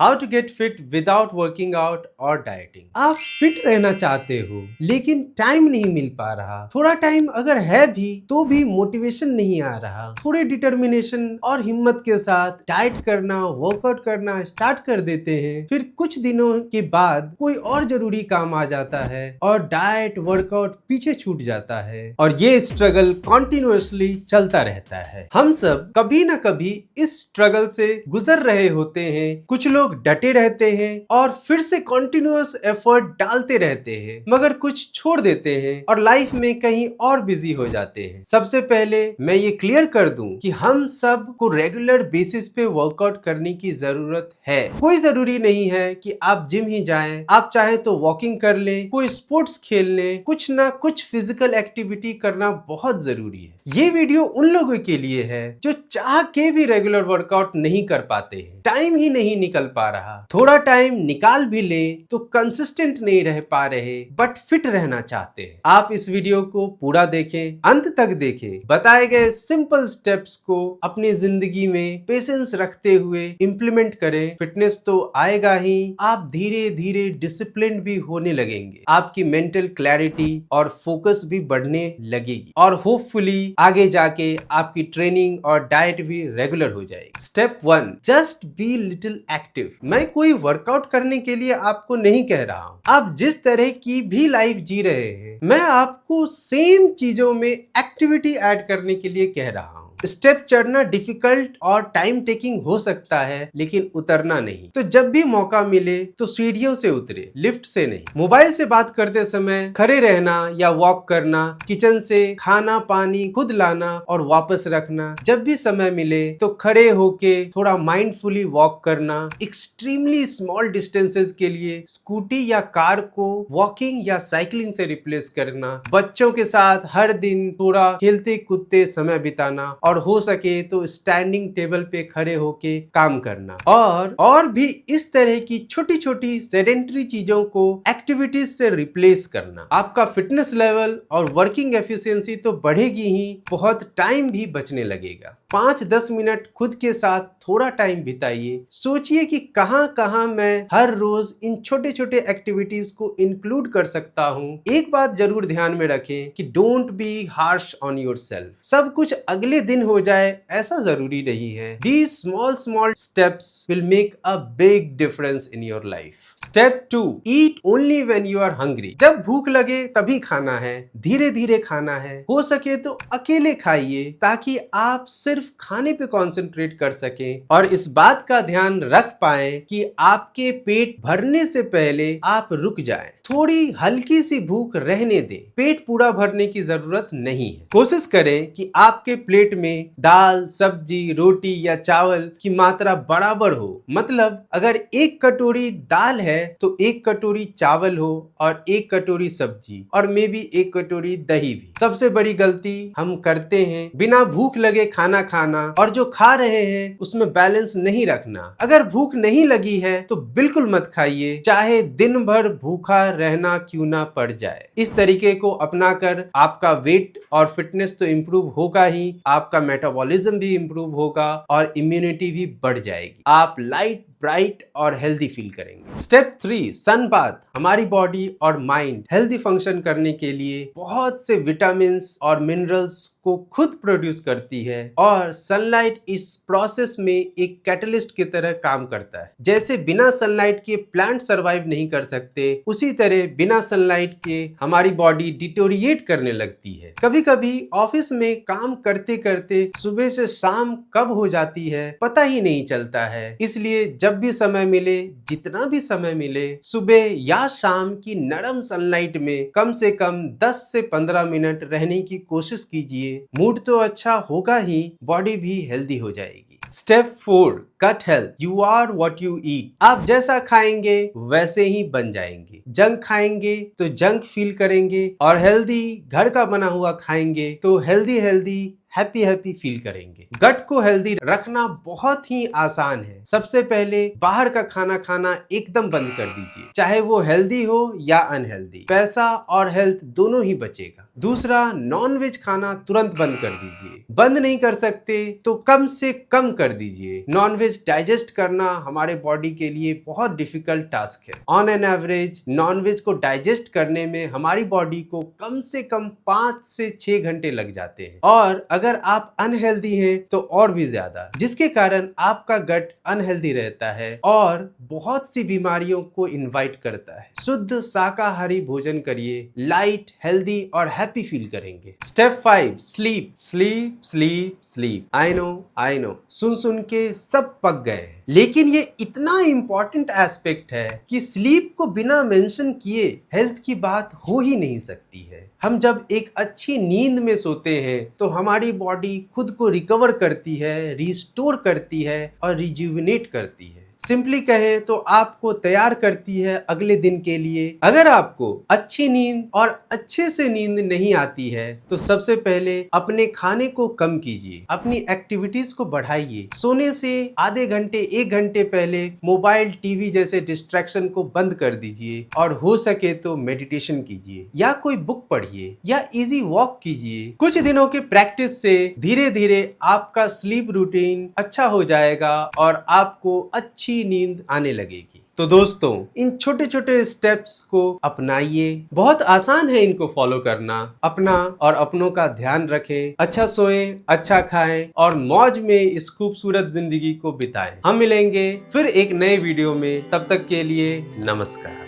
How to get fit without working out और dieting. आप fit रहना चाहते हो लेकिन टाइम नहीं मिल पा रहा, थोड़ा टाइम अगर है भी तो भी मोटिवेशन नहीं आ रहा, थोड़े डिटर्मिनेशन और हिम्मत के साथ डाइट करना वर्कआउट करना स्टार्ट कर देते हैं, फिर कुछ दिनों के बाद कोई और जरूरी काम आ जाता है और डाइट वर्कआउट पीछे छूट जाता है और ये स्ट्रगल कॉन्टिन्यूअसली चलता रहता है। हम सब कभी ना कभी इस स्ट्रगल से गुजर रहे होते हैं। कुछ लोग डटे रहते हैं और फिर से कॉन्टिन्यूअस एफर्ट डालते रहते हैं, मगर कुछ छोड़ देते हैं और लाइफ में कहीं और बिजी हो जाते हैं। सबसे पहले मैं ये क्लियर कर दूं कि हम सब को रेगुलर बेसिस पे वर्कआउट करने की जरूरत है। कोई जरूरी नहीं है कि आप जिम ही जाएं, आप चाहे तो वॉकिंग कर लें, कोई स्पोर्ट्स खेल लें, कुछ ना कुछ फिजिकल एक्टिविटी करना बहुत जरूरी है। ये वीडियो उन लोगों के लिए है जो चाह के भी रेगुलर वर्कआउट नहीं कर पाते हैं, टाइम ही नहीं निकल पा रहा, थोड़ा टाइम निकाल भी ले तो कंसिस्टेंट नहीं रह पा रहे बट फिट रहना चाहते हैं। आप इस वीडियो को पूरा देखें, अंत तक देखें, बताए गए सिंपल स्टेप्स को अपनी जिंदगी में पेशेंस रखते हुए इंप्लीमेंट करें। फिटनेस तो आएगा ही, आप धीरे धीरे डिसिप्लिन भी होने लगेंगे, आपकी मेंटल क्लैरिटी और फोकस भी बढ़ने लगेगी और होपफुली आगे जाके आपकी ट्रेनिंग और डाइट भी रेगुलर हो जाएगी। Step 1, just be little active. मैं कोई वर्कआउट करने के लिए आपको नहीं कह रहा हूं, आप जिस तरह की भी लाइफ जी रहे हैं मैं आपको सेम चीजों में एक्टिविटी ऐड करने के लिए कह रहा हूं। स्टेप चढ़ना डिफिकल्ट और टाइम टेकिंग हो सकता है लेकिन उतरना नहीं। तो जब भी मौका मिले तो सीढ़ियों से उतरे, लिफ्ट से नहीं। मोबाइल से बात करते समय खड़े रहना या वॉक करना, किचन से खाना पानी खुद लाना और वापस रखना। जब भी समय मिले तो खड़े होके थोड़ा माइंडफुली वॉक करना। एक्सट्रीमली स्मॉल डिस्टेंसेस के लिए स्कूटी या कार को वॉकिंग या साइकिलिंग से रिप्लेस करना। बच्चों के साथ हर दिन थोड़ा खेलते कूदते समय बिताना और हो सके तो स्टैंडिंग टेबल पे खड़े होके काम करना और भी इस तरह की छोटी छोटी सेडेंटरी चीजों को एक्टिविटीज से रिप्लेस करना। आपका फिटनेस लेवल और वर्किंग एफिशिएंसी तो बढ़ेगी ही, बहुत टाइम भी बचने लगेगा। 5-10 मिनट खुद के साथ थोड़ा टाइम बिताइए, सोचिए कि कहां कहां मैं हर रोज इन छोटे छोटे एक्टिविटीज को इंक्लूड कर सकता हूं। एक बात जरूर ध्यान में रखें कि don't be harsh on yourself. सब कुछ अगले दिन हो जाए ऐसा जरूरी नहीं है। These small steps will make a big difference in your life. Step 2, eat only when you are hungry. जब भूख लगे तभी खाना है, धीरे धीरे खाना है, हो सके तो अकेले खाइए ताकि आप सिर्फ खाने पे कंसंट्रेट कर सकें और इस बात का ध्यान रख पाए कि आपके पेट भरने से पहले आप रुक जाएं। थोड़ी हल्की सी भूख रहने दें, पेट पूरा भरने की जरूरत नहीं है। कोशिश करें कि आपके प्लेट में दाल सब्जी रोटी या चावल की मात्रा बराबर हो। मतलब अगर 1 कटोरी दाल है तो 1 कटोरी चावल हो और 1 कटोरी सब्जी और मे भी 1 कटोरी दही भी। सबसे बड़ी गलती हम करते हैं बिना भूख लगे खाना खाना और जो खा रहे हैं उसमें बैलेंस नहीं रखना। अगर भूख नहीं लगी है तो बिल्कुल मत खाइए, चाहे दिन भर भूखा रहना क्यों ना पड़ जाए। इस तरीके को अपनाकर आपका वेट और फिटनेस तो इंप्रूव होगा ही, आपका मेटाबॉलिज्म भी इंप्रूव होगा और इम्यूनिटी भी बढ़ जाएगी। आप लाइट ब्राइट और हेल्दी फील करेंगे। Step 3, sun bath. हमारी बॉडी और माइंड हेल्दी फंक्शन करने के लिए बहुत से विटामिन और मिनरल्स को खुद प्रोड्यूस करती है और सनलाइट इस प्रोसेस में एक कैटलिस्ट की तरह काम करता है। जैसे बिना सनलाइट के प्लांट सरवाइव नहीं कर सकते, उसी तरह बिना सनलाइट के हमारी बॉडी डिटोरिएट करने लगती है। कभी कभी ऑफिस में काम करते करते सुबह से शाम कब हो जाती है पता ही नहीं चलता है। इसलिए जब भी समय मिले, जितना भी समय मिले, सुबह या शाम की नरम सनलाइट में कम से कम 10 से 15 मिनट रहने की कोशिश कीजिए। मूड तो अच्छा होगा ही, बॉडी भी हेल्दी हो जाएगी। Step 4, gut health. You are what you eat. आप जैसा खाएंगे वैसे ही बन जाएंगे। जंक खाएंगे तो जंक फील करेंगे और हेल्दी घर का बना हुआ खाएंगे तो हेल्दी हैप्पी फील करेंगे। गट को हेल्दी रखना बहुत ही आसान है। सबसे पहले बाहर का खाना खाना एकदम बंद कर दीजिए, चाहे वो हेल्दी हो या अनहेल्दी। पैसा और हेल्थ दोनों ही बचेगा। दूसरा, नॉनवेज खाना तुरंत बंद कर दीजिए। बंद नहीं कर सकते तो कम से कम कर दीजिए। नॉनवेज डाइजेस्ट करना हमारे बॉडी के लिए बहुत डिफिकल्ट टास्क है। ऑन एन एवरेज नॉनवेज को डाइजेस्ट करने में हमारी बॉडी को कम से कम 5 से 6 घंटे लग जाते हैं, और अगर आप अनहेल्दी हैं तो और भी ज्यादा, जिसके कारण आपका गट अनहेल्दी रहता है और बहुत सी बीमारियों को इनवाइट करता है। शुद्ध शाकाहारी भोजन करिए, लाइट, हेल्दी और हैप्पी फील करेंगे। Step 5, sleep sleep sleep sleep. I know सुन के सब पक गए हैं, लेकिन ये इतना इंपॉर्टेंट एस्पेक्ट है कि स्लीप को बिना मेंशन किए हेल्थ की बात हो ही नहीं सकती है। हम जब एक अच्छी नींद में सोते हैं तो हमारी बॉडी खुद को रिकवर करती है, रिस्टोर करती है और रिजुविनेट करती है। सिंपली कहें तो आपको तैयार करती है अगले दिन के लिए। अगर आपको अच्छी नींद और अच्छे से नींद नहीं आती है तो सबसे पहले अपने खाने को कम कीजिए, अपनी एक्टिविटीज को बढ़ाइए। सोने से आधे घंटे 1 घंटे पहले मोबाइल, टीवी जैसे डिस्ट्रैक्शन को बंद कर दीजिए, और हो सके तो मेडिटेशन कीजिए या कोई बुक पढ़िए या इजी वॉक कीजिए। कुछ दिनों के प्रैक्टिस से धीरे धीरे आपका स्लीप रूटीन अच्छा हो जाएगा और आपको अच्छी नींद आने लगेगी। तो दोस्तों, इन छोटे छोटे स्टेप्स को अपनाइए। बहुत आसान है इनको फॉलो करना। अपना और अपनों का ध्यान रखें, अच्छा सोएं, अच्छा खाएं और मौज में इस खूबसूरत जिंदगी को बिताएं। हम मिलेंगे फिर एक नए वीडियो में, तब तक के लिए नमस्कार।